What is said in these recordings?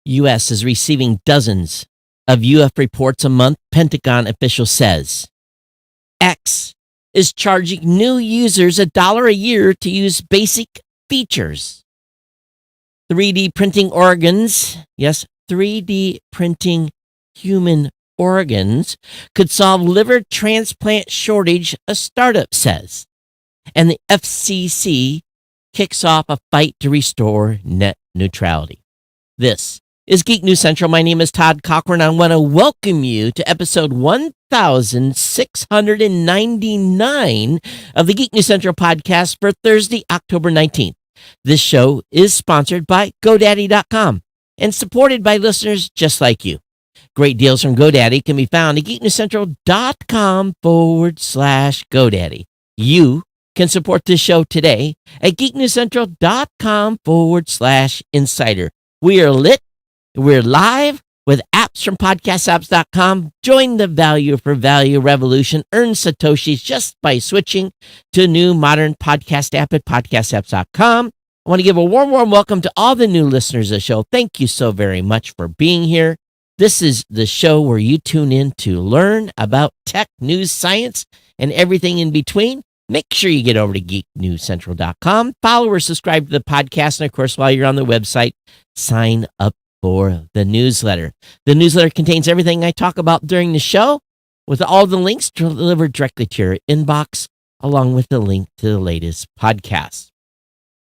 U.S. is receiving dozens of UFO reports a month, Pentagon official says. X is charging new users $1 a year to use basic features. 3D printing organs, yes, 3D printing human organs could solve liver transplant shortage, a startup says. And the FCC kicks off a fight to restore net neutrality. This is Geek News Central. My name is Todd Cochran. I want to welcome you to episode 1699 of the Geek News Central podcast for Thursday, October 19th. This show is sponsored by GoDaddy.com and supported by listeners just like you. Great deals from GoDaddy can be found at geeknewscentral.com/GoDaddy. You can support this show today at geeknewscentral.com/insider. We are lit. We're live with apps from podcastapps.com. Join the value for value revolution. Earn Satoshis just by switching to a new modern podcast app at podcastapps.com. I want to give a warm welcome to all the new listeners of the show. Thank you so very much for being here. This is the show where you tune in to learn about tech, news, science, and everything in between. Make sure you get over to geeknewscentral.com. Follow or subscribe to the podcast. And, of course, while you're on the website, sign up for the newsletter. The newsletter contains everything I talk about during the show, with all the links delivered directly to your inbox, along with the link to the latest podcast.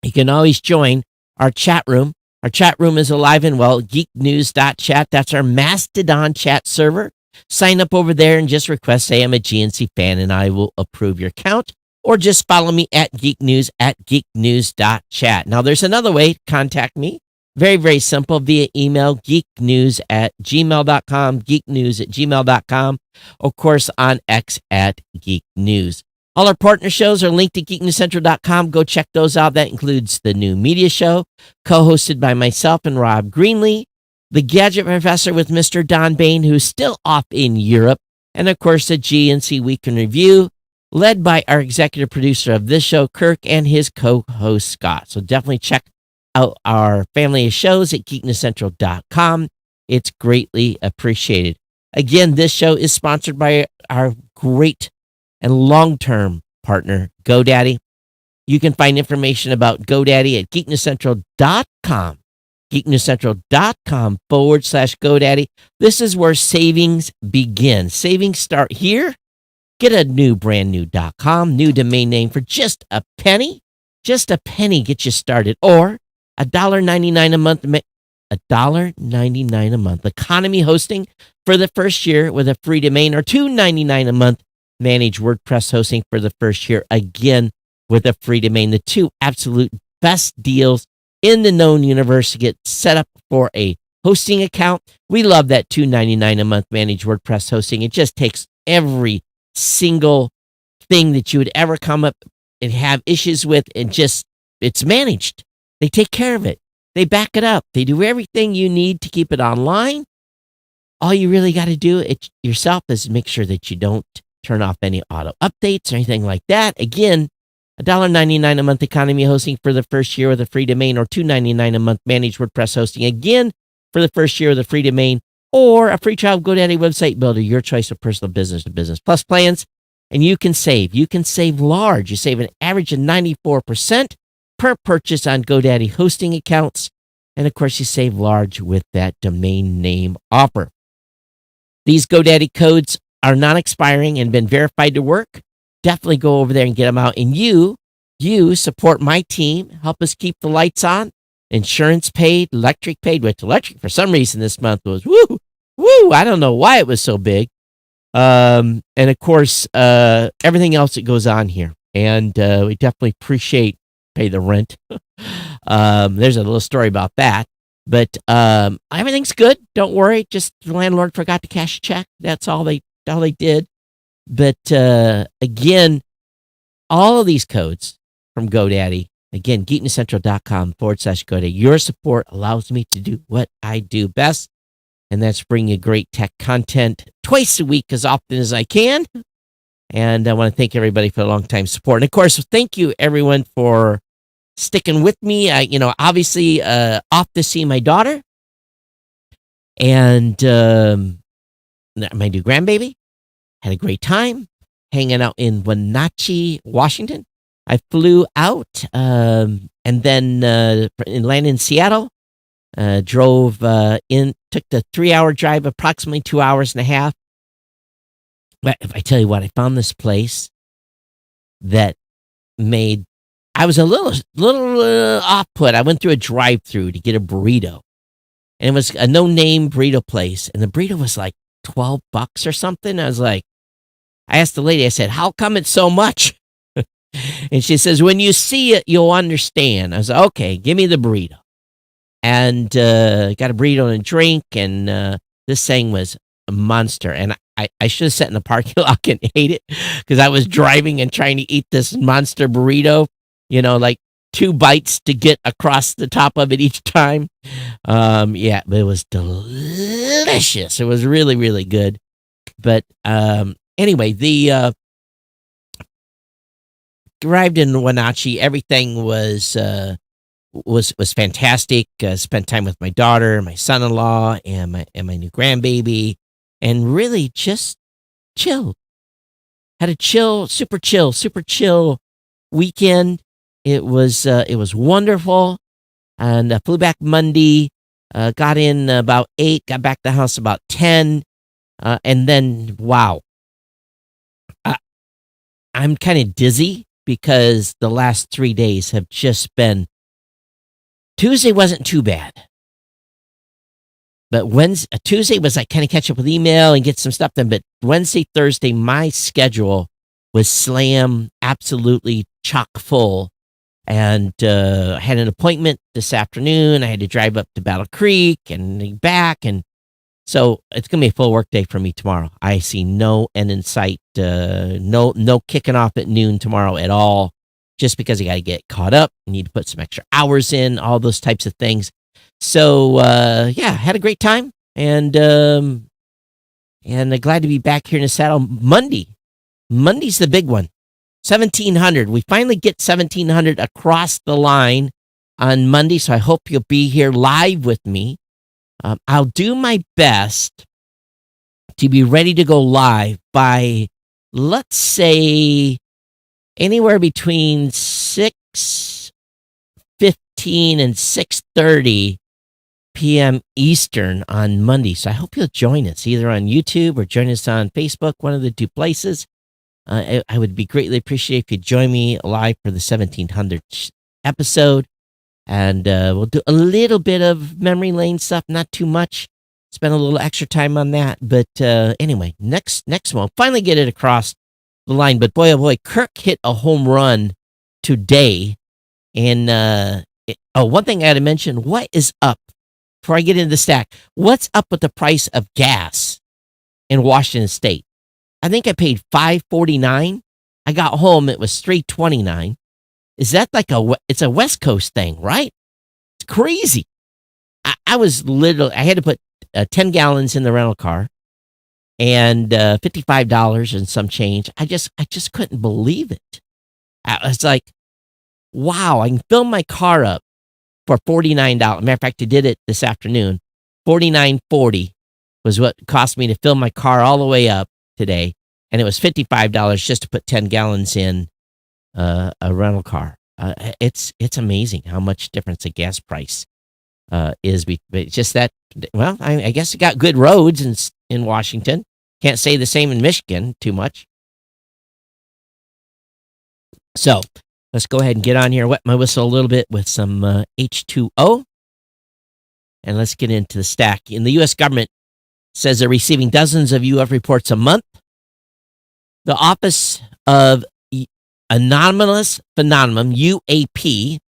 You can always join our chat room. Our chat room is alive and well, geeknews.chat. That's our Mastodon chat server. Sign up over there and just request, say I'm a GNC fan, and I will approve your account. Or just follow me at geeknews at geeknews.chat. Now, there's another way to contact me. Very, very simple, via email, geeknews@gmail.com, geeknews@gmail.com, of course, on X at geeknews. All our partner shows are linked to geeknewscentral.com. Go check those out. That includes the new media show, co-hosted by myself and Rob Greenlee, the Gadget Professor with Mr. Don Bain, who's still off in Europe, and, of course, the GNC Week in Review, led by our executive producer of this show, Kirk, and his co-host, Scott. So definitely check out our family of shows at geeknewscentral.com. It's greatly appreciated. Again, this show is sponsored by our great and long-term partner, GoDaddy. You can find information about GoDaddy at geeknewscentral.com, geeknewscentral.com/GoDaddy. This is where savings begin. Savings start here. Get a new brand new .com, new domain name for just a penny. Just a penny gets you started. Or $1.99 a month. $1.99 a month. Economy hosting for the first year with a free domain, or $2.99 a month. Manage WordPress hosting for the first year, again with a free domain. The two absolute best deals in the known universe to get set up for a hosting account. We love that $2.99 a month Manage WordPress hosting. It just takes every single thing that you would ever come up and have issues with, and just, it's managed. They take care of it. They back it up. They do everything you need to keep it online. All you really got to do it yourself is make sure that you don't turn off any auto updates or anything like that. Again, $1.99 a month economy hosting for the first year with a free domain, or $2.99 a month Managed WordPress hosting, again for the first year with a free domain, or a free trial of GoDaddy website builder, your choice of personal business to business plus plans. And you can save. You can save large. You save an average of 94% per purchase on GoDaddy hosting accounts. And, of course, you save large with that domain name offer. These GoDaddy codes are non-expiring and been verified to work. Definitely go over there and get them out. And you support my team, help us keep the lights on, insurance paid, electric paid, which electric for some reason this month was woo. I don't know why it was so big. And of course, everything else that goes on here. And we definitely appreciate pay the rent. There's a little story about that. But everything's good. Don't worry. Just the landlord forgot to cash a check. That's all they did. But again, all of these codes from GoDaddy, again, geeknewscentral.com/GoDaddy. Your support allows me to do what I do best, and that's bring you great tech content twice a week as often as I can. And I want to thank everybody for the long time support. And of course, thank you everyone for sticking with me. Obviously off to see my daughter. And my new grandbaby had a great time hanging out in Wenatchee, Washington. I flew out and then landed in Seattle. Drove took the 3-hour drive, approximately 2 hours and a half. But if I tell you what, I found this place that made, I was a little off put. I went through a drive-through to get a burrito, and it was a no-name burrito place, and the burrito was like $12 or something. I was like, I asked the lady, I said, "How come it's so much?" And she says, "When you see it, you'll understand." I was like, "Okay, give me the burrito." And got a burrito and a drink, and this thing was a monster. And I should have sat in the parking lot and ate it, because I was driving and trying to eat this monster burrito, like 2 bites to get across the top of it each time. Yeah, but it was delicious. It was really, really good. But anyway, the arrived in Wenatchee. Everything was fantastic. Spent time with my daughter, my son-in-law, and my new grandbaby, and really just chilled. Had a super chill weekend. It was wonderful, and I flew back Monday. Got in about 8. Got back to the house about 10, and then wow, I'm kind of dizzy because the last 3 days have just been. Tuesday wasn't too bad, but Tuesday was like kind of catch up with email and get some stuff done. But Wednesday, Thursday, my schedule was slam, absolutely chock full, and I had an appointment this afternoon. I had to drive up to Battle Creek and back, and so it's gonna be a full work day for me tomorrow. I see no end in sight. No kicking off at noon tomorrow at all. Just because I got to get caught up, I need to put some extra hours in, all those types of things. So yeah, had a great time, and glad to be back here in the saddle. Monday's the big one. 1,700. We finally get 1,700 across the line on Monday, so I hope you'll be here live with me. I'll do my best to be ready to go live by, let's say, anywhere between 6:15 and 6:30 p.m. Eastern on Monday. So I hope you'll join us either on YouTube or join us on Facebook, one of the 2 places. I would be greatly appreciated if you join me live for the 1,700th episode. And we'll do a little bit of memory lane stuff, not too much. Spend a little extra time on that. But anyway, next one, finally get it across the line. But boy, oh boy, Kirk hit a home run today. And one thing I had to mention, what is up before I get into the stack? What's up with the price of gas in Washington State? I think I paid $5.49. I got home, it was $3.29. Is that like it's a West Coast thing, right? It's crazy. I was literally, I had to put 10 gallons in the rental car, and $55 and some change. I just couldn't believe it. I was like, wow, I can fill my car up for $49. Matter of fact, I did it this afternoon. $49.40 was what it cost me to fill my car all the way up today, and it was $55 just to put 10 gallons in a rental car. It's amazing how much difference a gas price is. It's just that, well, I guess it got good roads in Washington. Can't say the same in Michigan too much. So let's go ahead and get on here, wet my whistle a little bit with some H2O, and let's get into the stack. In the U.S. government says they're receiving dozens of UFO reports a month. The Office of Anomalous Phenomenon, UAP,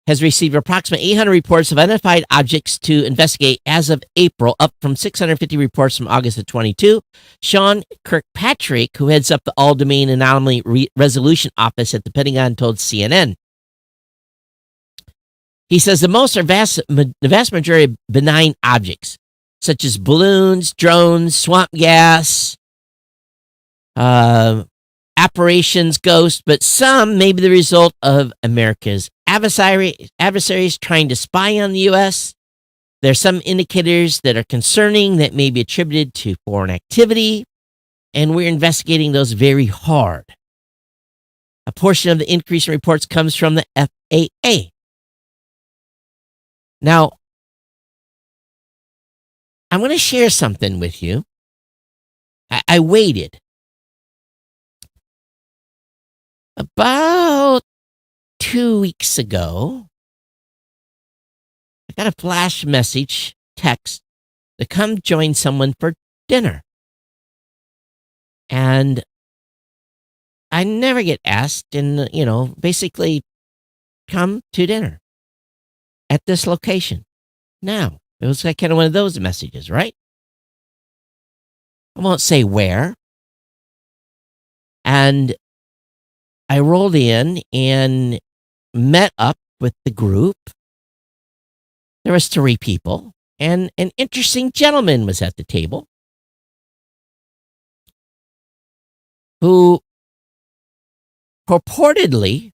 has received approximately 800 reports of identified objects to investigate as of April, up from 650 reports from August of 22. Sean Kirkpatrick, who heads up the All-Domain Anomaly Resolution Office at the Pentagon, told CNN. He says the vast majority of benign objects, such as balloons, drones, swamp gas, apparitions, ghosts, but some may be the result of America's adversaries trying to spy on the U.S. There's some indicators that are concerning that may be attributed to foreign activity, and we're investigating those very hard. A portion of the increase in reports comes from the FAA. Now, I'm going to share something with you. I waited about 2 weeks ago. I got a flash message text to come join someone for dinner. And I never get asked, and, basically come to dinner at this location. Now, it was like kind of one of those messages, right? I won't say where. And I rolled in and met up with the group. There was 3 people, and an interesting gentleman was at the table who purportedly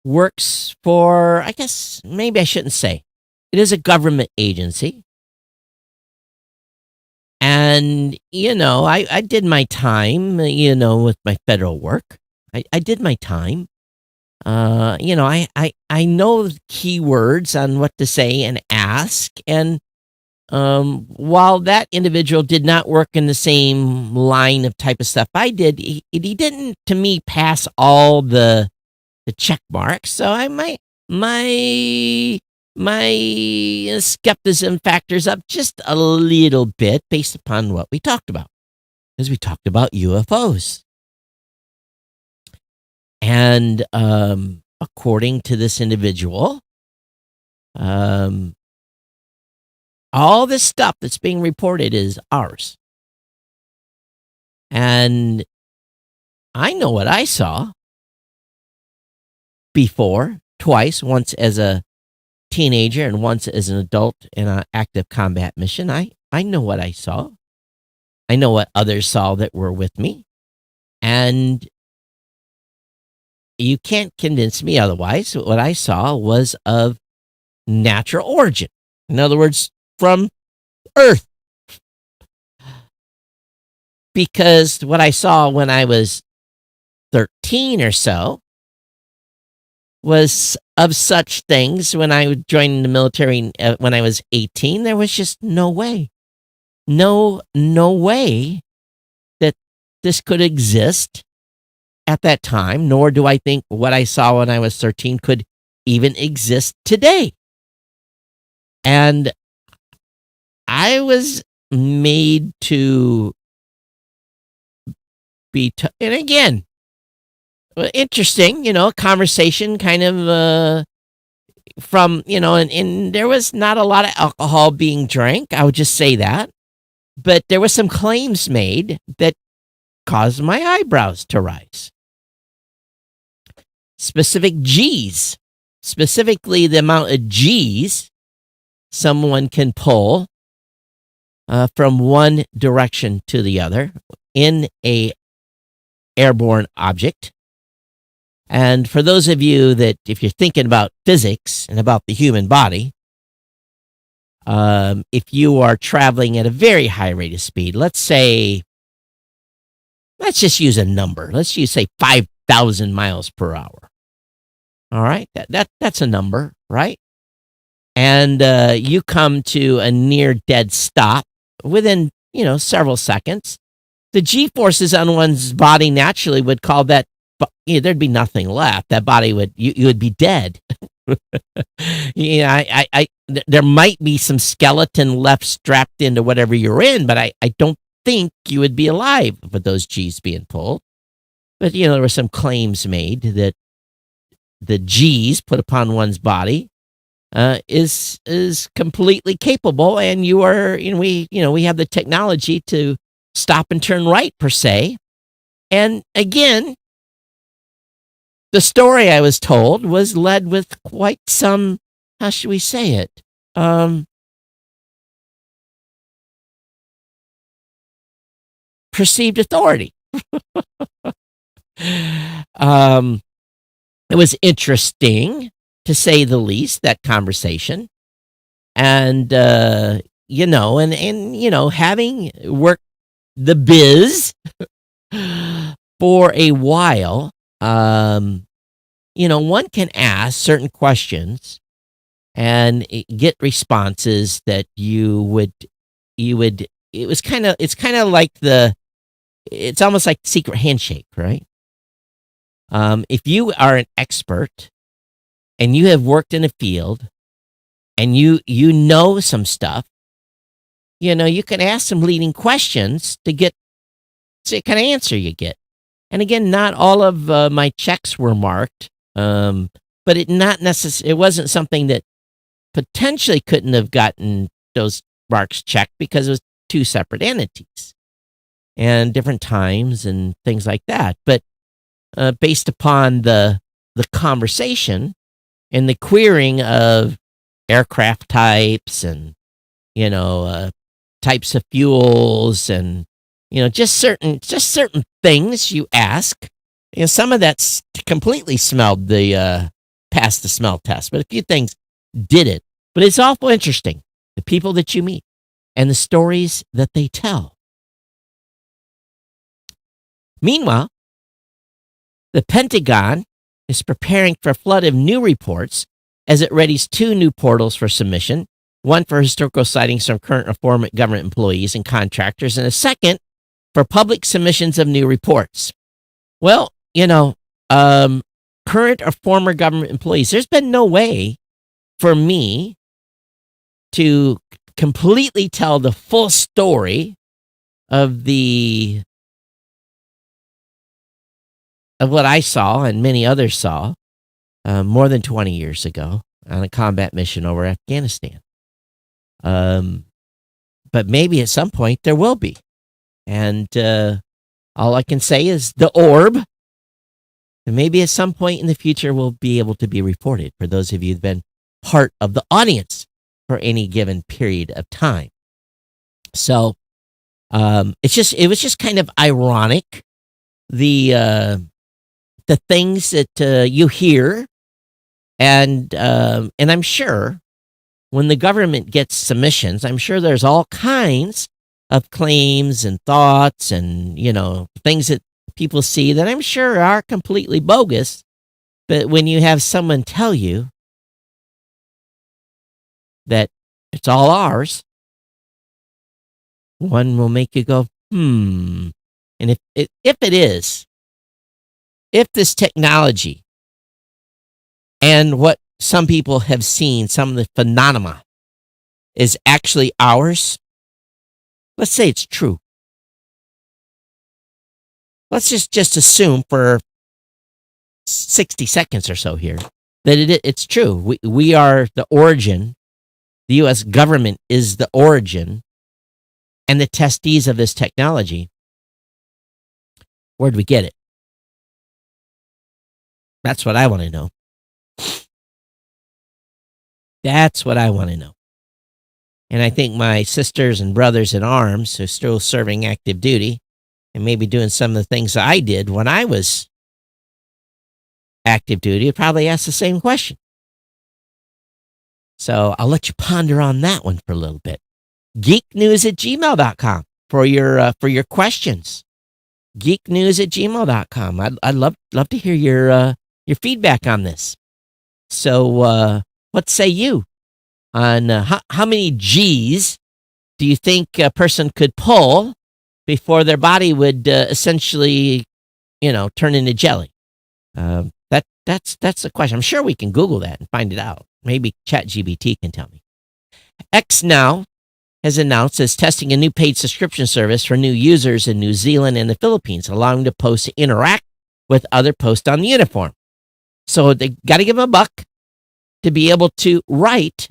works for, I guess, maybe I shouldn't say. It is a government agency. And, I did my time, with my federal work. I did my time. I know the keywords on what to say and ask. And while that individual did not work in the same line of type of stuff I did, he didn't, to me, pass all the check marks. So my skepticism factors up just a little bit based upon what we talked about, because we talked about UFOs. And according to this individual, all this stuff that's being reported is ours. And I know what I saw before, twice, once as a teenager and once as an adult in an active combat mission. I know what I saw. I know what others saw that were with me. And you can't convince me otherwise. What I saw was of natural origin. In other words, from Earth. Because what I saw when I was 13 or so was of such things. When I joined the military when I was 18, there was just no way. No way that this could exist at that time, nor do I think what I saw when I was 13 could even exist today. And I was made to be, and again, interesting, conversation kind of from, and there was not a lot of alcohol being drank. I would just say that. But there were some claims made that caused my eyebrows to rise. Specific G's, specifically the amount of G's someone can pull from one direction to the other in a airborne object. And for those of you that, if you're thinking about physics and about the human body, if you are traveling at a very high rate of speed, let's just use a number. Let's say 5,000 miles per hour. All right, that's a number, right? And you come to a near dead stop within, several seconds. The G-forces on one's body naturally would call that, there'd be nothing left. That body you would be dead. There might be some skeleton left strapped into whatever you're in, but I don't think you would be alive with those G's being pulled. But, there were some claims made that the G's put upon one's body is completely capable, and we have the technology to stop and turn right, per se. And again, the story I was told was led with quite some, how should we say it? Perceived authority. It was interesting, to say the least, that conversation. And having worked the biz for a while, one can ask certain questions and get responses that it's kind of like it's almost like the secret handshake, right? If you are an expert and you have worked in a field and you know some stuff, you can ask some leading questions to get see what kind of answer you get. And again, not all of my checks were marked, but it wasn't something that potentially couldn't have gotten those marks checked because it was two separate entities and different times and things like that. But based upon the conversation and the querying of aircraft types and types of fuels and just certain things you ask, some of that's completely smelled the passed the smell test, but a few things did it. But it's awful interesting, the people that you meet and the stories that they tell. Meanwhile, the Pentagon is preparing for a flood of new reports as it readies 2 new portals for submission, one for historical sightings from current or former government employees and contractors, and a second for public submissions of new reports. Well, current or former government employees, there's been no way for me to completely tell the full story of what I saw and many others saw more than 20 years ago on a combat mission over Afghanistan. But maybe at some point there will be. And all I can say is the orb. And maybe at some point in the future will be able to be reported for those of you who've been part of the audience for any given period of time. So it was just kind of ironic, the things that you hear, and I'm sure when the government gets submissions, I'm sure there's all kinds of claims and thoughts and things that people see that I'm sure are completely bogus. But when you have someone tell you that it's all ours, one will make you go, And if it is, if this technology and what some people have seen, some of the phenomena, is actually ours, let's say it's true. Let's just assume for 60 seconds or so here that it's true. We are the origin. The U.S. government is the origin and the testees of this technology. Where'd we get it? That's what I want to know. That's what I want to know. And I think my sisters and brothers in arms who are still serving active duty and maybe doing some of the things that I did when I was active duty would probably ask the same question. So I'll let you ponder on that one for a little bit. geeknews@gmail.com for your questions. geeknews@gmail.com. I'd love to hear your feedback on this. So what say you on how many G's do you think a person could pull before their body would essentially, turn into jelly? That's the question. I'm sure we can Google that and find it out. Maybe ChatGPT can tell me. X now has announced it's testing a new paid subscription service for new users in New Zealand and the Philippines, allowing the post to interact with other posts on the uniform. So they got to give them $1 to be able to write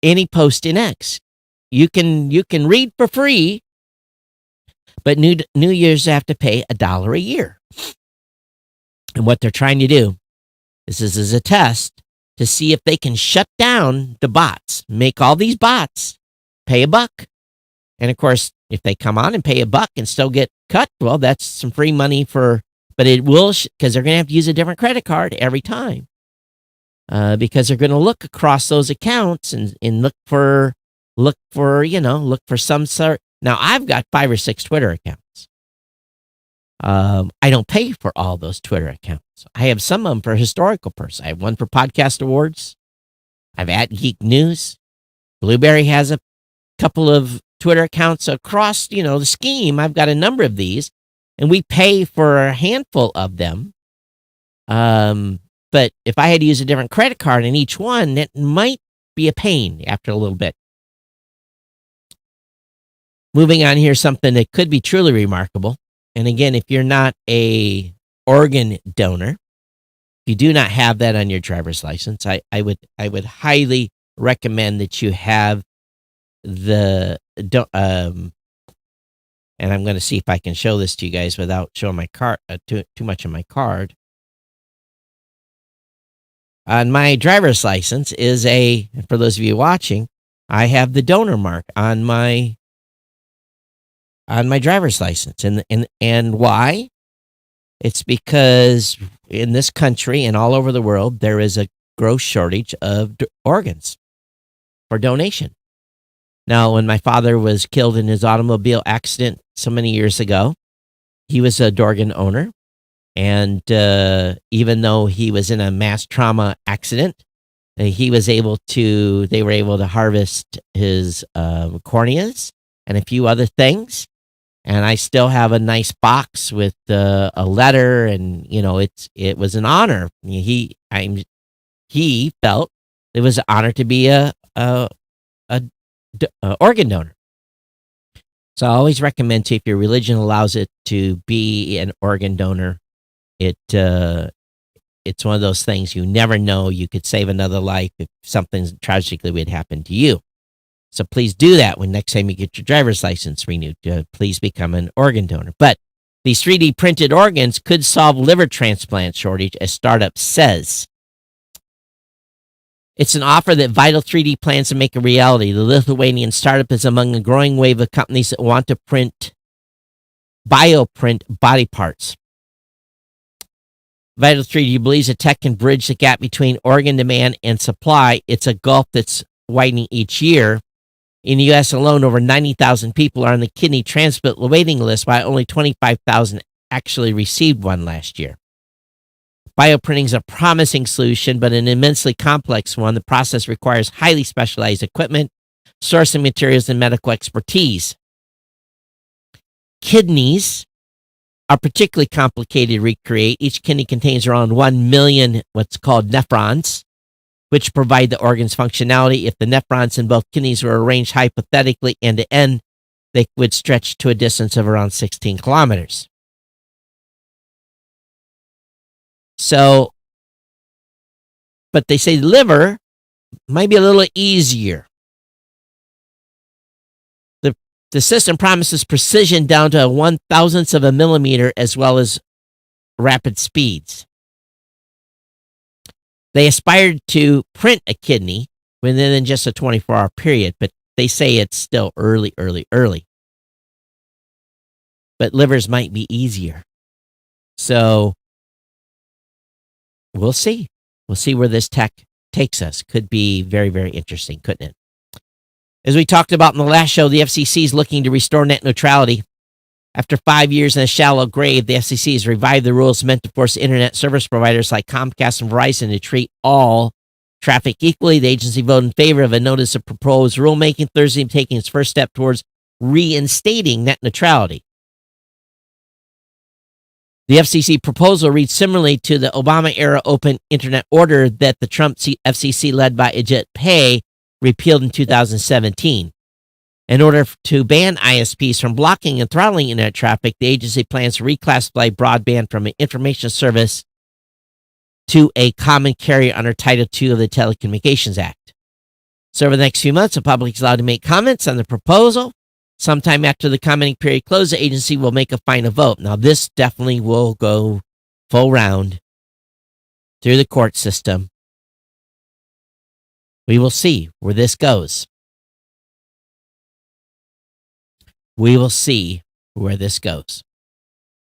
any post in X. You can read for free, but new users have to pay $1 a year. And what they're trying to do is this is a test to see if they can shut down the bots, make all these bots pay $1. And of course, if they come on and pay $1 and still get cut, well, that's some free money but it will, because they're going to have to use a different credit card every time. because they're going to look across those accounts and look for some sort. Now, I've got 5 or 6 Twitter accounts. I don't pay for all those Twitter accounts. I have some of them for historical purposes. I have one for podcast awards. I've at Geek News. Blueberry has a couple of Twitter accounts across, the scheme. I've got a number of these, and we pay for a handful of them. But if I had to use a different credit card in each one, it might be a pain after a little bit. Moving on here, something that could be truly remarkable. And again, if you're not a organ donor, if you do not have that on your driver's license, I would highly recommend that you have and I'm going to see if I can show this to you guys without showing my card too much of my card. On my driver's license is for those of you watching, I have the donor mark on my driver's license. And why? It's because in this country and all over the world, there is a gross shortage of organs for donation. Now, when my father was killed in his automobile accident so many years ago, he was a organ owner. And even though he was in a mass trauma accident, they were able to harvest his corneas and a few other things. And I still have a nice box with a letter, and it was an honor. He felt it was an honor to be a organ donor. So I always recommend if your religion allows it to be an organ donor, it's one of those things you never know. You could save another life if something tragically would happen to you. So please do that when next time you get your driver's license renewed. Please become an organ donor. But these 3D printed organs could solve liver transplant shortage, as startup says. It's an offer that Vital 3D plans to make a reality. The Lithuanian startup is among a growing wave of companies that want to bioprint body parts. Vital 3D believes the tech can bridge the gap between organ demand and supply. It's a gulf that's widening each year. In the U.S. alone, over 90,000 people are on the kidney transplant waiting list, while only 25,000 actually received one last year. Bioprinting is a promising solution, but an immensely complex one. The process requires highly specialized equipment, sourcing materials, and medical expertise. Kidneys are particularly complicated to recreate. Each kidney contains around 1 million what's called nephrons, which provide the organ's functionality. If the nephrons in both kidneys were arranged hypothetically end to end, they would stretch to a distance of around 16 kilometers. So, but they say liver might be a little easier. The system promises precision down to 1/1000th of a millimeter, as well as rapid speeds. They aspired to print a kidney within just a 24-hour period, but they say it's still early. But livers might be easier. So we'll see. We'll see where this tech takes us. Could be very, very interesting, couldn't it? As we talked about in the last show, the FCC is looking to restore net neutrality. After 5 years in a shallow grave, the FCC has revived the rules meant to force internet service providers like Comcast and Verizon to treat all traffic equally. The agency voted in favor of a notice of proposed rulemaking Thursday, taking its first step towards reinstating net neutrality. The FCC proposal reads similarly to the Obama-era open internet order that the Trump FCC, led by Ajit Pai, repealed in 2017. In order to ban ISPs from blocking and throttling internet traffic, the agency plans to reclassify broadband from an information service to a common carrier under Title II of the Telecommunications Act. So over the next few months, the public is allowed to make comments on the proposal. Sometime after the commenting period closes, the agency will make a final vote. Now, this definitely will go full round through the court system. We will see where this goes. We will see where this goes.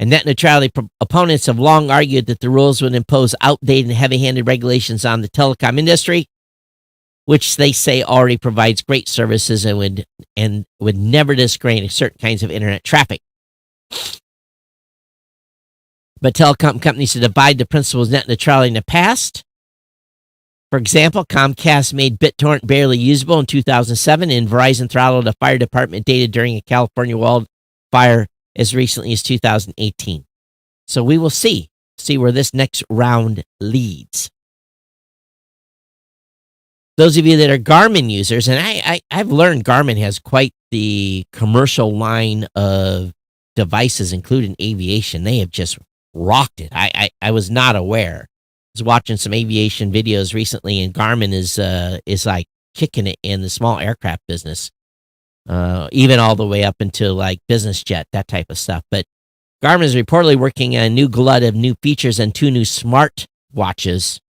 And net neutrality opponents have long argued that the rules would impose outdated and heavy-handed regulations on the telecom industry, which they say already provides great services and would never discriminate certain kinds of internet traffic. But telecom companies have defied the principles of net neutrality in the past. For example, Comcast made BitTorrent barely usable in 2007, and Verizon throttled a fire department data during a California wildfire as recently as 2018. So we will see where this next round leads. Those of you that are Garmin users, and I've learned Garmin has quite the commercial line of devices, including aviation. They have just rocked it. I was not aware. I was watching some aviation videos recently, and Garmin is like kicking it in the small aircraft business, even all the way up into like business jet, that type of stuff. But Garmin is reportedly working on a new glut of new features and 2 new smart watches.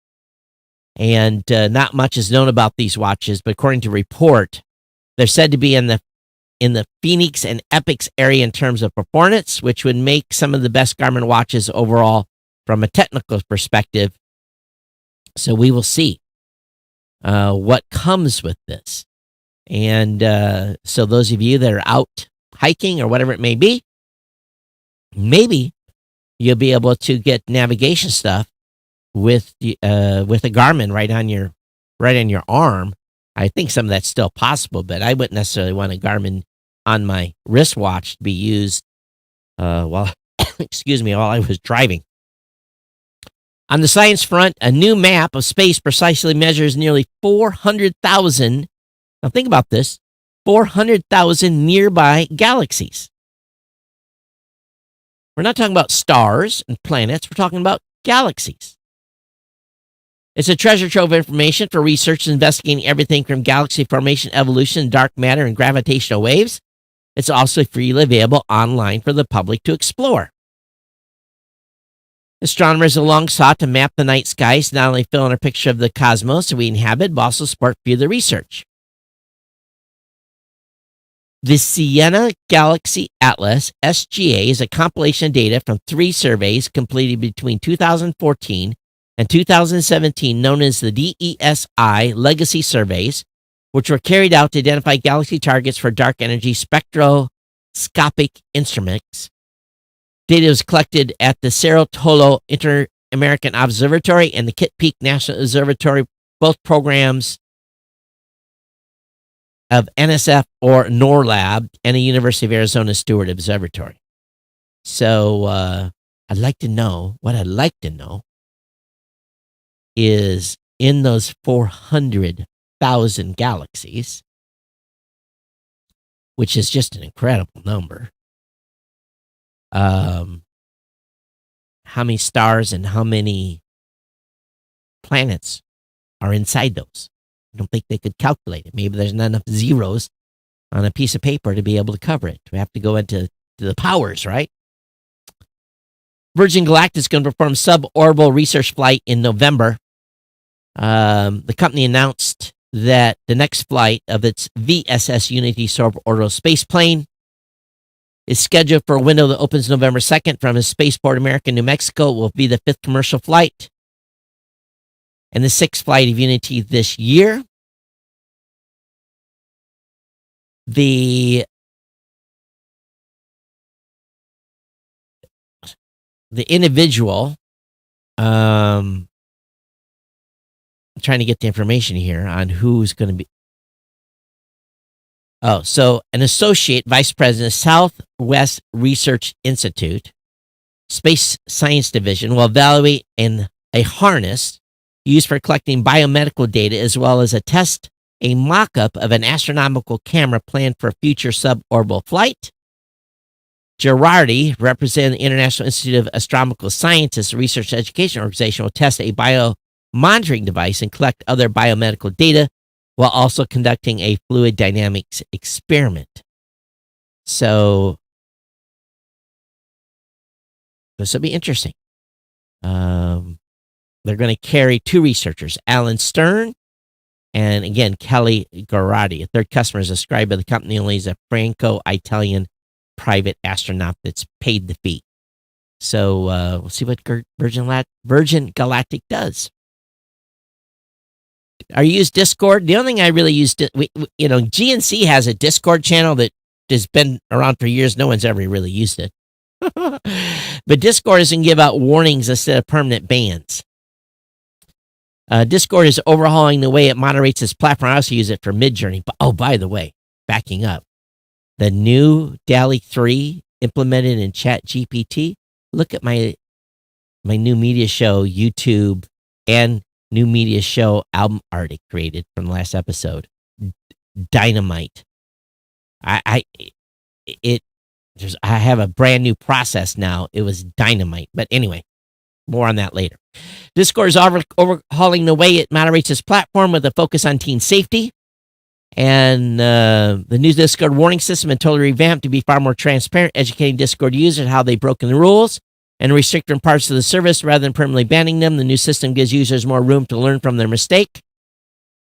And not much is known about these watches, but according to report, they're said to be in the Phoenix and Epix area in terms of performance, which would make some of the best Garmin watches overall from a technical perspective. So we will see what comes with this. And so those of you that are out hiking or whatever it may be, maybe you'll be able to get navigation stuff with a Garmin right on your arm. I think some of that's still possible, but I wouldn't necessarily want a Garmin on my wristwatch to be used while I was driving. On the science front, a new map of space precisely measures nearly 400,000. Now think about this: 400,000 nearby galaxies. We're not talking about stars and planets. We're talking about galaxies. It's a treasure trove of information for researchers investigating everything from galaxy formation, evolution, dark matter, and gravitational waves. It's also freely available online for the public to explore. Astronomers have long sought to map the night skies to not only fill in a picture of the cosmos that we inhabit, but also support further research. The Siena Galaxy Atlas, SGA, is a compilation of data from 3 surveys completed between 2014 and 2017, known as the DESI Legacy Surveys, which were carried out to identify galaxy targets for dark energy spectroscopic instruments. Data was collected at the Cerro Tolo Inter-American Observatory and the Kitt Peak National Observatory, both programs of NSF or NORLAB and the University of Arizona Stewart Observatory. So what I'd like to know is, in those 400,000 galaxies, which is just an incredible number, how many stars and how many planets are inside those? I don't think they could calculate it. Maybe there's not enough zeros on a piece of paper to be able to cover it. We have to go into the powers, right? Virgin Galactic is going to perform suborbital research flight in November. The company announced that the next flight of its VSS Unity suborbital spaceplane is scheduled for a window that opens November 2nd from a spaceport America, New Mexico. It will be the 5th commercial flight and the 6th flight of Unity this year. The individual, I'm trying to get the information here on who's going to be. Oh, so an associate vice president, Southwest Research Institute, Space Science Division, will evaluate a harness used for collecting biomedical data, as well as a mock-up of an astronomical camera planned for future suborbital flight. Girardi, representing the International Institute of Astronomical Scientists, a research education organization, will test a biomonitoring device and collect other biomedical data while also conducting a fluid dynamics experiment. So this will be interesting. They're going to carry 2 researchers, Alan Stern and, again, Kelly Girardi. A third customer is described by the company only as a Franco-Italian private astronaut that's paid the fee. So we'll see what Virgin Galactic does. Are you use Discord? The only thing I really use, GNC has a Discord channel that has been around for years. No one's ever really used it. But Discord is going to give out warnings instead of permanent bans. Discord is overhauling the way it moderates its platform. I also use it for Midjourney. But, by the way, backing up, the new DALL-E 3 implemented in ChatGPT. Look at my new media show, YouTube, and new media show album art it created from the last episode. Dynamite. I have a brand new process now. It was dynamite. But anyway, more on that later. Discord is overhauling the way it moderates its platform with a focus on teen safety. And the new Discord warning system is totally revamped to be far more transparent, educating Discord users how they've broken the rules and restricting parts of the service rather than permanently banning them. The new system gives users more room to learn from their mistake.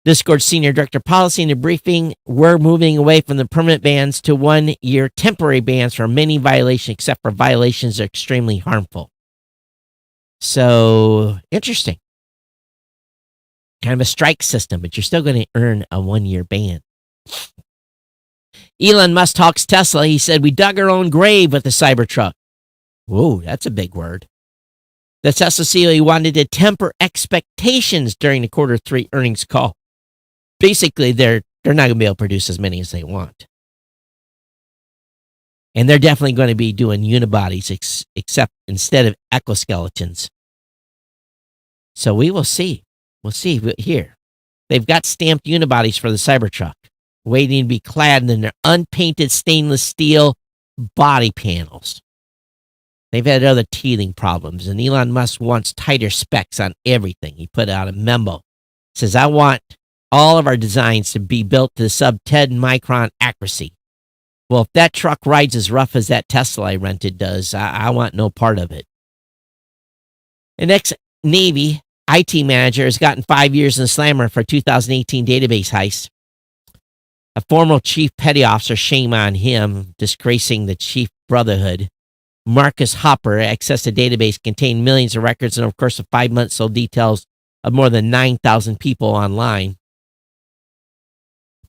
Discord Senior Director Policy in the briefing, we're moving away from the permanent bans to 1-year temporary bans for many violations, except for violations that are extremely harmful. So, interesting. Kind of a strike system, but you're still going to earn a 1-year ban. Elon Musk talks Tesla. He said, we dug our own grave with the Cybertruck. Whoa, that's a big word. The Tesla CEO wanted to temper expectations during the Q3 earnings call. Basically, they're not going to be able to produce as many as they want. And they're definitely going to be doing unibodies except instead of exoskeletons. So we will see. We'll see here. They've got stamped unibodies for the Cybertruck, waiting to be clad in their unpainted stainless steel body panels. They've had other teething problems, and Elon Musk wants tighter specs on everything. He put out a memo. Says, I want all of our designs to be built to sub-10 micron accuracy. Well, if that truck rides as rough as that Tesla I rented does, I want no part of it. An ex-Navy IT manager has gotten 5 years in the slammer for 2018 database heist. A former chief petty officer, shame on him, disgracing the chief brotherhood. Marcus Hopper accessed a database containing millions of records and, of course, of 5 months sold details of more than 9,000 people online.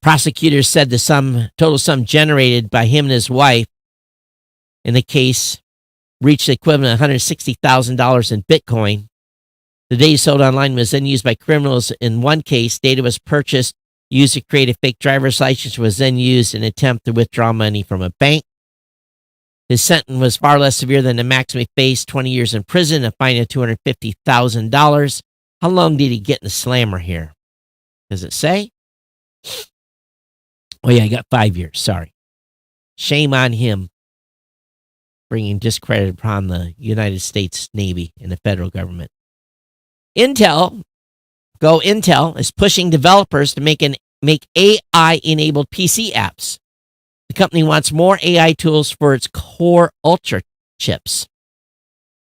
Prosecutors said the total sum generated by him and his wife in the case reached the equivalent of $160,000 in Bitcoin. The data sold online was then used by criminals. In one case, data was purchased, used to create a fake driver's license, was then used in an attempt to withdraw money from a bank. His sentence was far less severe than the maximum he faced, 20 years in prison, a fine of $250,000. How long did he get in the slammer here? Does it say? Oh, yeah, he got 5 years. Sorry. Shame on him bringing discredit upon the United States Navy and the federal government. Intel is pushing developers to make AI-enabled PC apps. The company wants more AI tools for its Core Ultra chips.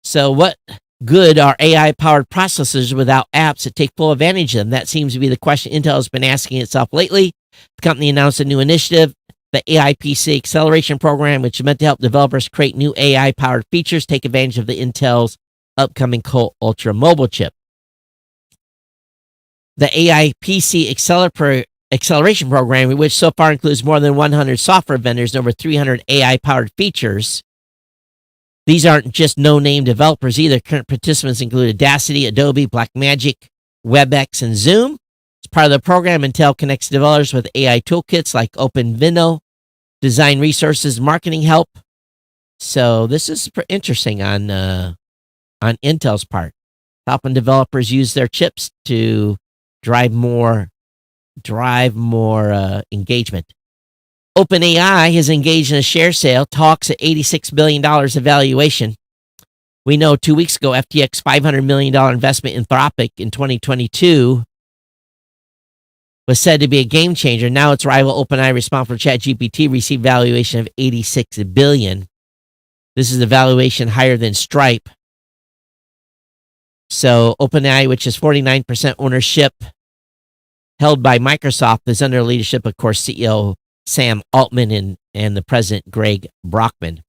So what good are AI-powered processors without apps that take full advantage of them? That seems to be the question Intel has been asking itself lately. The company announced a new initiative, the AI PC Acceleration Program, which is meant to help developers create new AI-powered features, take advantage of the Intel's upcoming Core Ultra mobile chip. The AI PC Acceleration Program, which so far includes more than 100 software vendors and over 300 AI-powered features. These aren't just no-name developers either. Current participants include Audacity, Adobe, Blackmagic, WebEx, and Zoom. As part of the program, Intel connects developers with AI toolkits like OpenVINO, design resources, marketing help. So this is interesting on Intel's part, helping developers use their chips to drive more engagement. OpenAI has engaged in a share sale, talks at $86 billion evaluation. We know 2 weeks ago, FTX $500 million investment in Anthropic in 2022 was said to be a game changer. Now its rival OpenAI, responsible for ChatGPT, received valuation of $86 billion. This is a valuation higher than Stripe. So OpenAI, which is 49% ownership held by Microsoft, is under the leadership, of course, CEO Sam Altman and the president, Greg Brockman.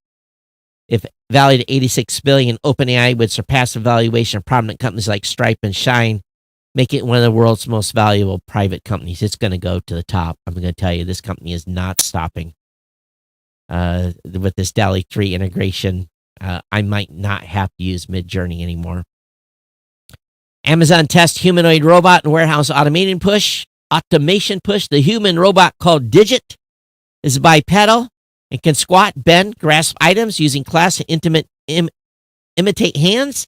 If valued at $86 billion, OpenAI would surpass the valuation of prominent companies like Stripe and Shine, make it one of the world's most valuable private companies. It's going to go to the top. I'm going to tell you, this company is not stopping. With this DALL-E 3 integration, I might not have to use Midjourney anymore. Amazon tests humanoid robot and warehouse automation push. The human robot called Digit is bipedal and can squat, bend, grasp items using class and imitate hands.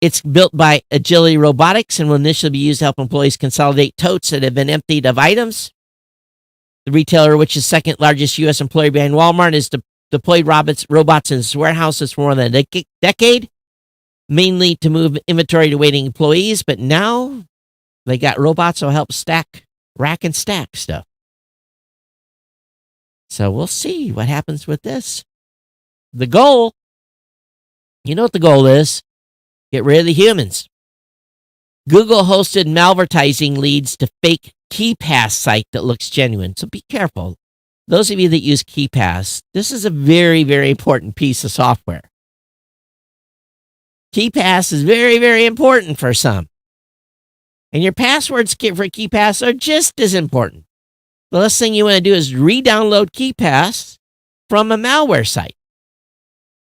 It's built by Agility Robotics and will initially be used to help employees consolidate totes that have been emptied of items. The retailer, which is second largest U.S. employer behind Walmart, has deployed robots in its warehouses for more than a decade, mainly to move inventory to waiting employees. But now they got robots that will help rack and stack stuff. So we'll see what happens with this. The goal, you know what the goal is? Get rid of the humans. Google hosted malvertising leads to fake KeyPass site that looks genuine. So be careful. Those of you that use KeyPass, this is a very, very important piece of software. KeyPass is very, very important for some. And your passwords for KeyPass are just as important. The last thing you want to do is re-download KeyPass from a malware site.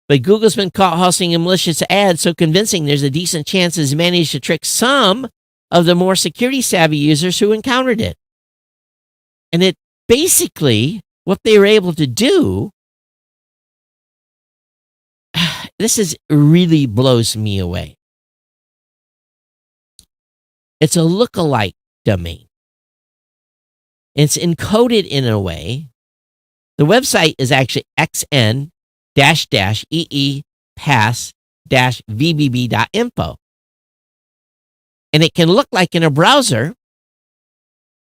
But Google's been caught hosting a malicious ad so convincing there's a decent chance it's managed to trick some of the more security-savvy users who encountered it. And it basically, what they were able to do, this really blows me away. It's a lookalike domain. It's encoded in a way. The website is actually xn-ee-pass-vbb.info. And it can look like in a browser,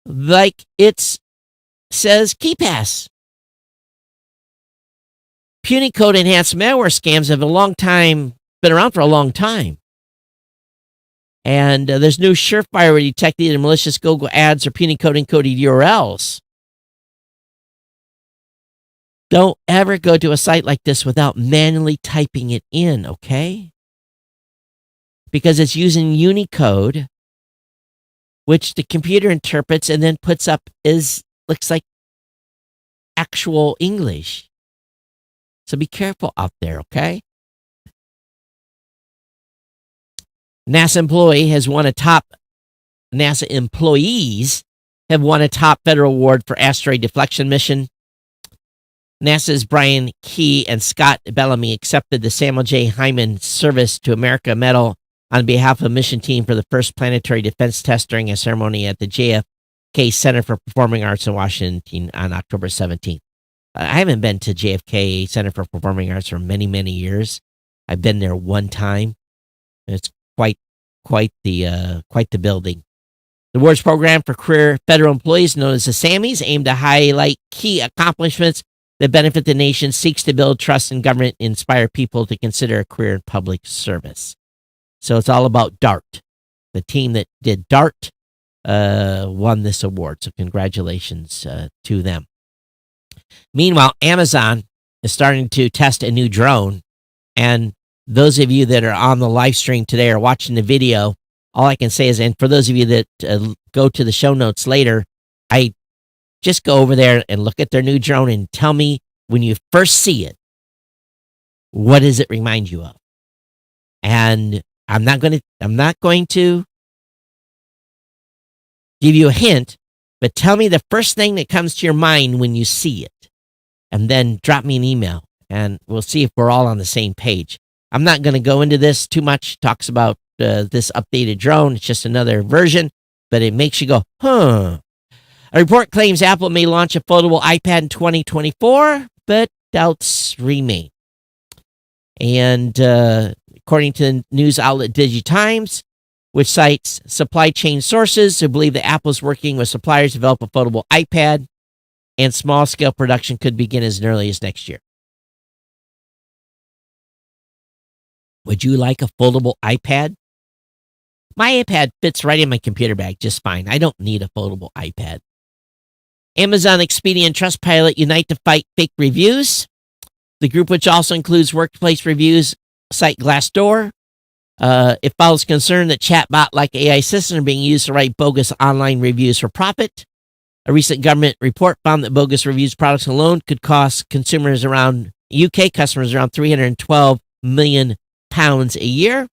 like it says KeyPass. Puny code enhanced malware scams have been around for a long time. And there's no surefire to detect either malicious Google ads or puny code encoded URLs. Don't ever go to a site like this without manually typing it in, okay? Because it's using Unicode, which the computer interprets and then puts up looks like actual English. So be careful out there, okay? NASA employees have won a top federal award for asteroid deflection mission. NASA's Brian Key and Scott Bellamy accepted the Samuel J. Hyman Service to America Medal on behalf of the mission team for the first planetary defense test during a ceremony at the JFK Center for Performing Arts in Washington on October 17th. I haven't been to JFK Center for Performing Arts for many, many years. I've been there one time. It's quite the building. The awards program for career federal employees, known as the SAMMYs, aim to highlight key accomplishments that benefit the nation, seeks to build trust in government, and inspire people to consider a career in public service. So it's all about DART. The team that did DART won this award. So congratulations to them. Meanwhile, Amazon is starting to test a new drone, and those of you that are on the live stream today or watching the video, all I can say is, and for those of you that go to the show notes later, I just go over there and look at their new drone and tell me when you first see it, what does it remind you of? And I'm not going to give you a hint, but tell me the first thing that comes to your mind when you see it, and then drop me an email, and we'll see if we're all on the same page. I'm not going to go into this too much. Talks about this updated drone. It's just another version, but it makes you go, huh. A report claims Apple may launch a foldable iPad in 2024, but doubts remain. And according to the news outlet DigiTimes, which cites supply chain sources who believe that Apple is working with suppliers to develop a foldable iPad, and small-scale production could begin as early as next year. Would you like a foldable iPad? My iPad fits right in my computer bag just fine. I don't need a foldable iPad. Amazon, Expedia, and Trustpilot unite to fight fake reviews. The group, which also includes workplace reviews site Glassdoor, it follows concern that chatbot-like AI systems are being used to write bogus online reviews for profit. A recent government report found that bogus reviews products alone could cost consumers UK customers around £312 million a year.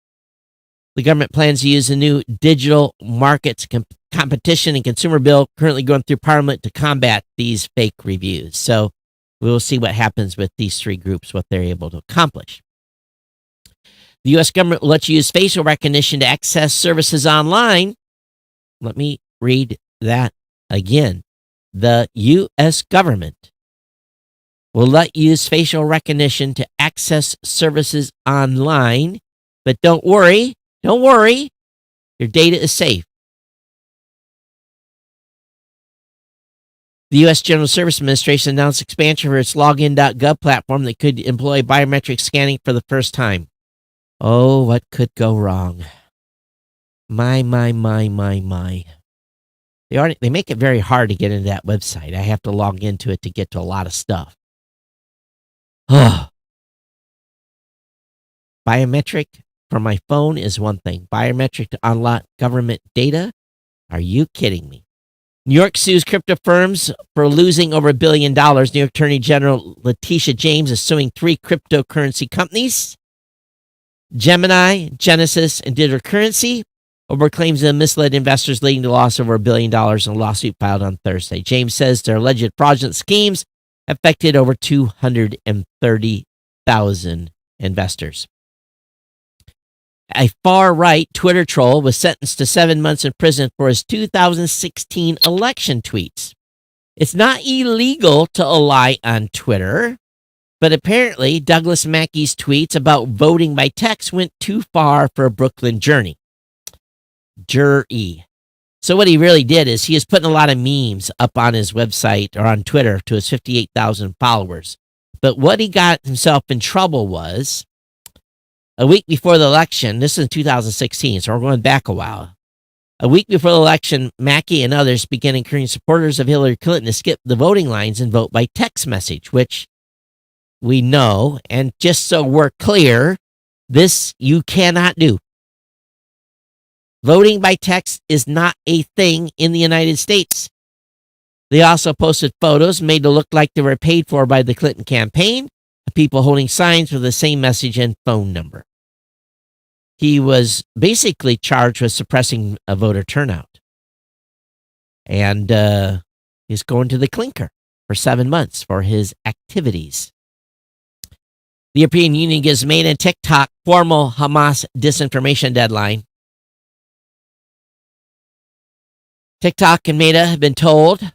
The government plans to use the new Digital Markets Competition and Consumer Bill currently going through Parliament to combat these fake reviews. So we will see what happens with these three groups, what they're able to accomplish. The U.S. government will let you use facial recognition to access services online. Let me read that again. The U.S. government will let you use facial recognition to access services online. But don't worry, your data is safe. The U.S. General Services Administration announced expansion for its login.gov platform that could employ biometric scanning for the first time. Oh, what could go wrong? My. They make it very hard to get into that website. I have to log into it to get to a lot of stuff. Biometric for my phone is one thing. Biometric to unlock government data? Are you kidding me? New York sues crypto firms for losing over $1 billion. New York Attorney General Letitia James is suing 3 cryptocurrency companies, Gemini, Genesis, and Digital Currency, over claims of misled investors leading to loss of over $1 billion in a lawsuit filed on Thursday. James says their alleged fraudulent schemes affected over 230,000 investors. A far-right Twitter troll was sentenced to 7 months in prison for his 2016 election tweets. It's not illegal to lie on Twitter, but apparently Douglas Mackey's tweets about voting by text went too far for a Brooklyn jury. So what he really did is he is putting a lot of memes up on his website or on Twitter to his 58,000 followers. But what he got himself in trouble was, a week before the election, this is 2016, so we're going back a while. A week before the election, Mackey and others began encouraging supporters of Hillary Clinton to skip the voting lines and vote by text message, which we know, and just so we're clear, this you cannot do. Voting by text is not a thing in the United States. They also posted photos made to look like they were paid for by the Clinton campaign, of people holding signs with the same message and phone number. He was basically charged with suppressing a voter turnout. And he's going to the clinker for 7 months for his activities. The European Union gives Meta and TikTok formal Hamas disinformation deadline. TikTok and Meta have been told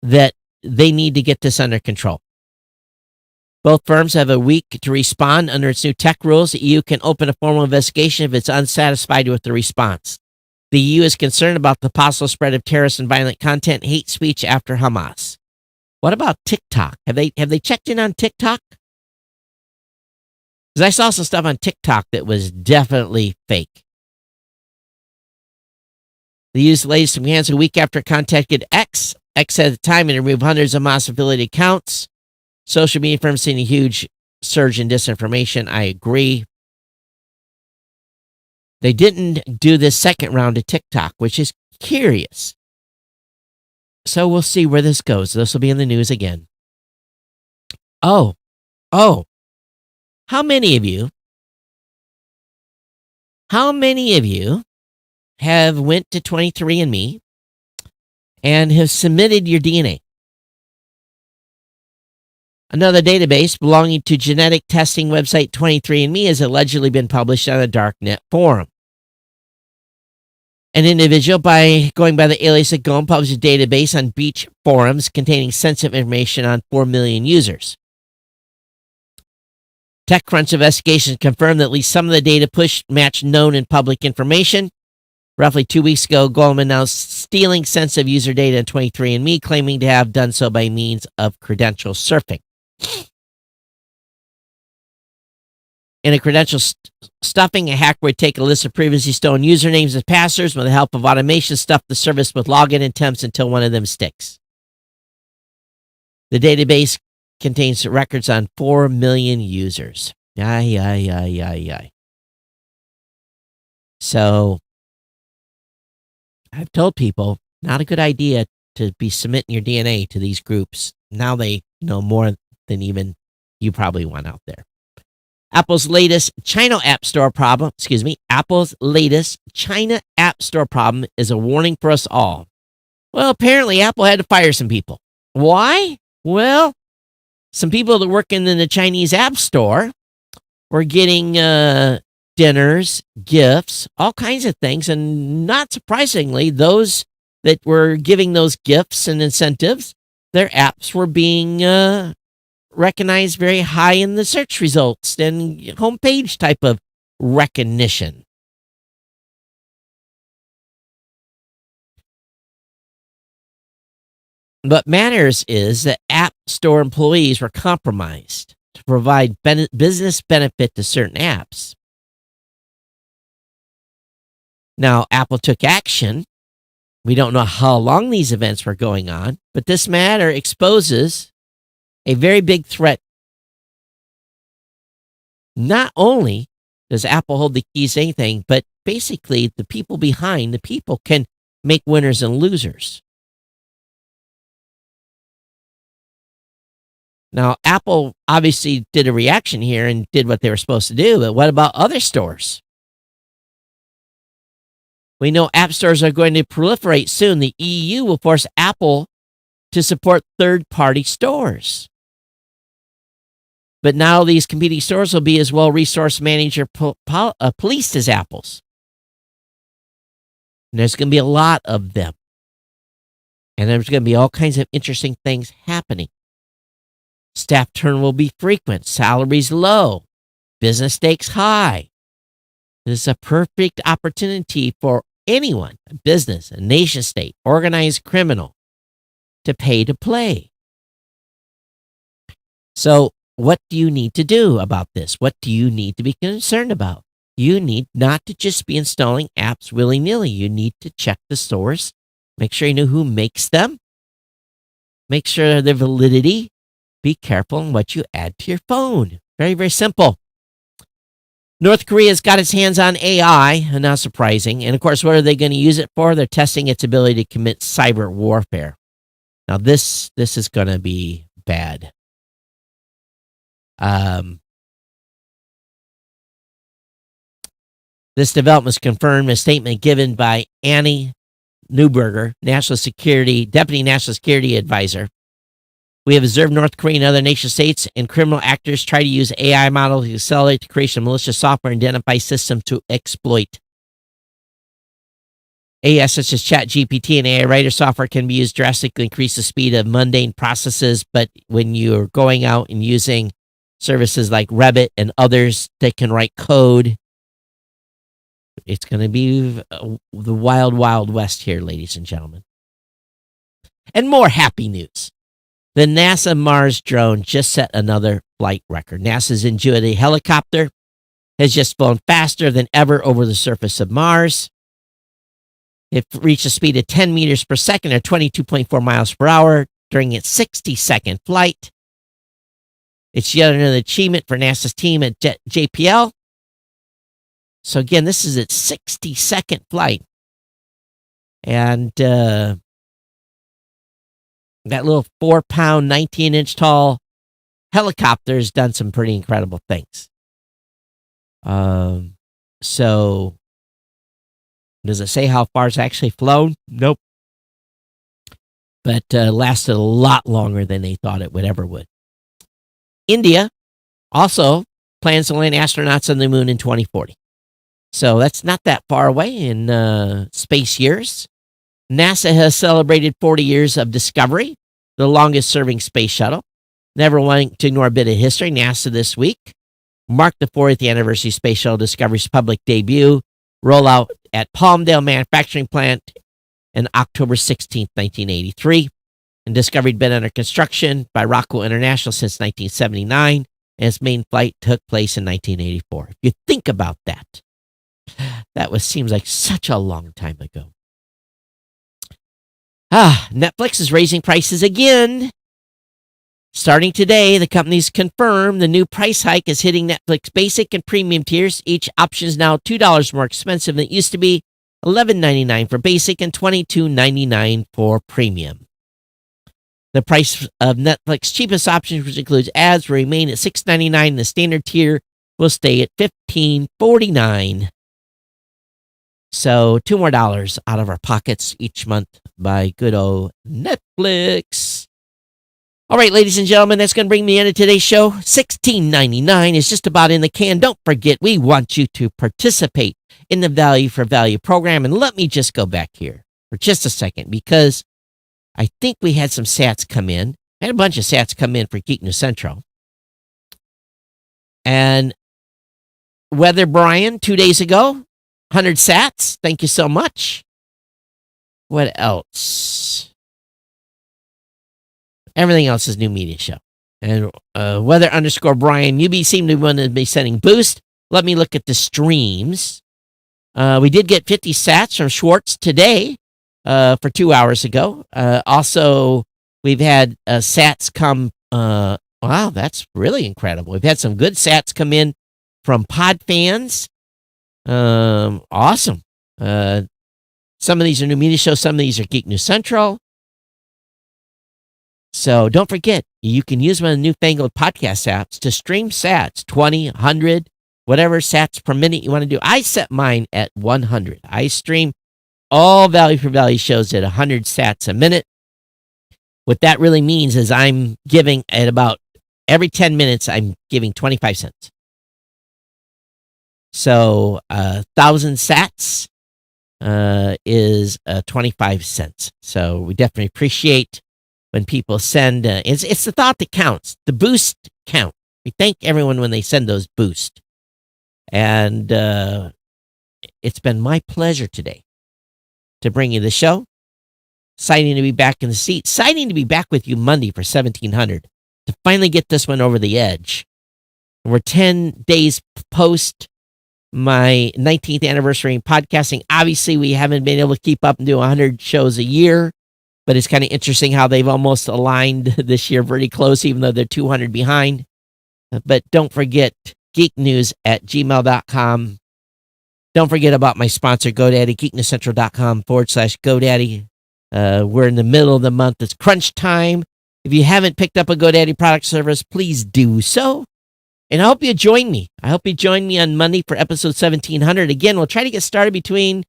that they need to get this under control. Both firms have a week to respond under its new tech rules. The EU can open a formal investigation if it's unsatisfied with the response. The EU is concerned about the possible spread of terrorist and violent content and hate speech after Hamas. What about TikTok? Have they checked in on TikTok? Because I saw some stuff on TikTok that was definitely fake. They used the latest commands a week after it contacted X. X at the time and removed hundreds of Hamas-affiliated accounts. Social media firms seeing a huge surge in disinformation. I agree. They didn't do this second round of TikTok, which is curious. So we'll see where this goes. This will be in the news again. Oh. How many of you have went to 23andMe and have submitted your DNA? Another database belonging to genetic testing website 23andMe has allegedly been published on a darknet forum. An individual, going by the alias of Gom, published a database on beach forums containing sensitive information on 4 million users. TechCrunch investigations confirmed that at least some of the data matched known and public information. Roughly 2 weeks ago, Goldman announced stealing sensitive user data in 23andMe, claiming to have done so by means of credential surfing. In a credential stuffing, a hacker would take a list of previously stolen usernames and passwords. With the help of automation, stuff the service with login attempts until one of them sticks. The database contains records on 4 million users. Ay. So I've told people, not a good idea to be submitting your DNA to these groups. Now they know more than even you probably want out there. Apple's latest China App Store problem is a warning for us all. Well, apparently Apple had to fire some people. Why? Well, some people that work in the Chinese App Store were getting dinners, gifts, all kinds of things. And not surprisingly, those that were giving those gifts and incentives, their apps were being recognized very high in the search results and homepage type of recognition. What matters is that App Store employees were compromised to provide business benefit to certain apps. Now, Apple took action. We don't know how long these events were going on, but this matter exposes a very big threat. Not only does Apple hold the keys to anything, but basically the people behind the people can make winners and losers. Now, Apple obviously did a reaction here and did what they were supposed to do, but what about other stores? We know app stores are going to proliferate soon. The EU will force Apple to support third-party stores. But now these competing stores will be as well resource managed or policed as Apple's. And there's going to be a lot of them. And there's going to be all kinds of interesting things happening. Staff turn will be frequent, salaries low, business stakes high. This is a perfect opportunity for anyone, a business, a nation state, organized criminal, to pay to play. So what do you need to do about this? What do you need to be concerned about? You need not to just be installing apps willy-nilly. You need to check the source, make sure you know who makes them, make sure their validity. Be careful in what you add to your phone. Very, very simple. North Korea's got its hands on AI, not surprising. And of course, what are they going to use it for? They're testing its ability to commit cyber warfare. Now, this is going to be bad. This development was confirmed in a statement given by Annie Neuberger, Deputy National Security Advisor. We have observed North Korea and other nation states and criminal actors try to use AI models to accelerate the creation of malicious software and identify systems to exploit. AI such as ChatGPT and AI writer software can be used to drastically increase the speed of mundane processes, but when you're going out and using services like Revit and others that can write code, it's going to be the wild, wild west here, ladies and gentlemen. And more happy news. The NASA Mars drone just set another flight record. NASA's Ingenuity helicopter has just flown faster than ever over the surface of Mars. It reached a speed of 10 meters per second or 22.4 miles per hour during its 60-second flight. It's yet another achievement for NASA's team at JPL. So again, this is its 60-second flight. And that little 4-pound, 19-inch tall helicopter has done some pretty incredible things. So, does it say how far it's actually flown? Nope. But lasted a lot longer than they thought it would. India also plans to land astronauts on the moon in 2040. So that's not that far away in space years. NASA has celebrated 40 years of Discovery, the longest-serving space shuttle. Never wanting to ignore a bit of history, NASA this week marked the 40th anniversary of Space Shuttle Discovery's public debut rollout at Palmdale Manufacturing Plant on October 16, 1983. And Discovery had been under construction by Rockwell International since 1979, and its main flight took place in 1984. If you think about that, seems like such a long time ago. Netflix is raising prices again. Starting today, the companies confirm the new price hike is hitting Netflix Basic and Premium tiers. Each option is now $2 more expensive than it used to be, $11.99 for Basic and $22.99 for Premium. The price of Netflix's cheapest option, which includes ads, will remain at $6.99. The standard tier will stay at $15.49. So $2 more out of our pockets each month by good old Netflix. All right, ladies and gentlemen, that's going to bring me into today's show. $16.99 is just about in the can. Don't forget, we want you to participate in the Value for Value program. And let me just go back here for just a second, because I think we had some sats come in. I had a bunch of sats come in for Geek News Central. And Weather Brian, 2 days ago, 100 sats. Thank you so much. What else? Everything else is New Media Show. And Weather _ Brian, you seem to want to be sending boost. Let me look at the streams. We did get 50 sats from Schwartz today for 2 hours ago. Also, we've had sats come. Wow, that's really incredible. We've had some good sats come in from pod fans. Awesome. Some of these are New Media Show. Some of these are Geek News Central. So don't forget, you can use one of the newfangled podcast apps to stream sats, 20, 100, whatever sats per minute you want to do. I set mine at 100. I stream all Value for Value shows at 100 sats a minute. What that really means is I'm giving at about every 10 minutes, I'm giving 25 cents. So 1,000 sats is 25 cents. So we definitely appreciate when people send, it's the thought that counts. The boost count. We thank everyone when they send those boosts. And it's been my pleasure today to bring you the show. Exciting to be back in the seat. Exciting to be back with you Monday for 1700. To finally get this one over the edge. We're 10 days post my 19th anniversary in podcasting. Obviously, we haven't been able to keep up and do 100 shows a year. But it's kind of interesting how they've almost aligned this year pretty close, even though they're 200 behind. But don't forget, geeknews@gmail.com. Don't forget about my sponsor, GoDaddy, geeknewscentral.com/GoDaddy. We're in the middle of the month. It's crunch time. If you haven't picked up a GoDaddy product service, please do so. And I hope you join me. I hope you join me on Monday for episode 1700. Again, we'll try to get started between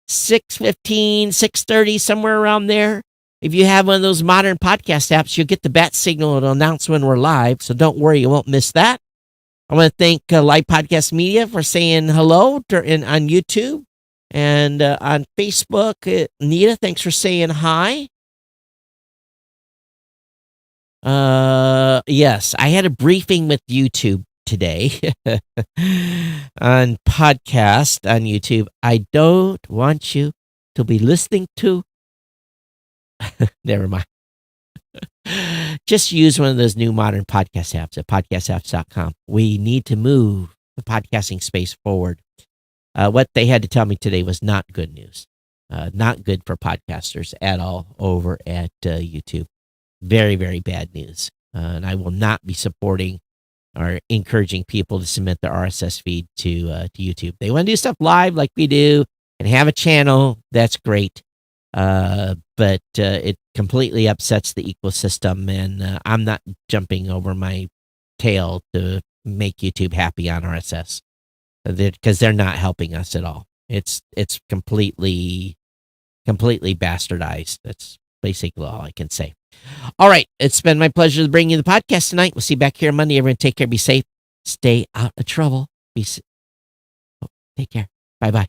6:15, 6:30, somewhere around there. If you have one of those modern podcast apps, you'll get the bat signal. It'll announce when we're live, so don't worry, you won't miss that. I want to thank Live Podcast Media for saying hello on YouTube and on Facebook. Nita, thanks for saying hi. Yes, I had a briefing with YouTube today on podcast on YouTube. I don't want you to be listening to. Never mind. Just use one of those new modern podcast apps at podcastapps.com. We need to move the podcasting space forward. What they had to tell me today was not good news. Not good for podcasters at all over at YouTube. Very, very bad news. And I will not be supporting or encouraging people to submit their RSS feed to YouTube. They want to do stuff live like we do and have a channel. That's great. But it completely upsets the ecosystem, and I'm not jumping over my tail to make YouTube happy on RSS because they're not helping us at all. It's completely bastardized. That's basically all I can say. All right, it's been my pleasure to bring you the podcast tonight. We'll see you back here Monday. Everyone, take care, be safe, stay out of trouble, take care, bye bye.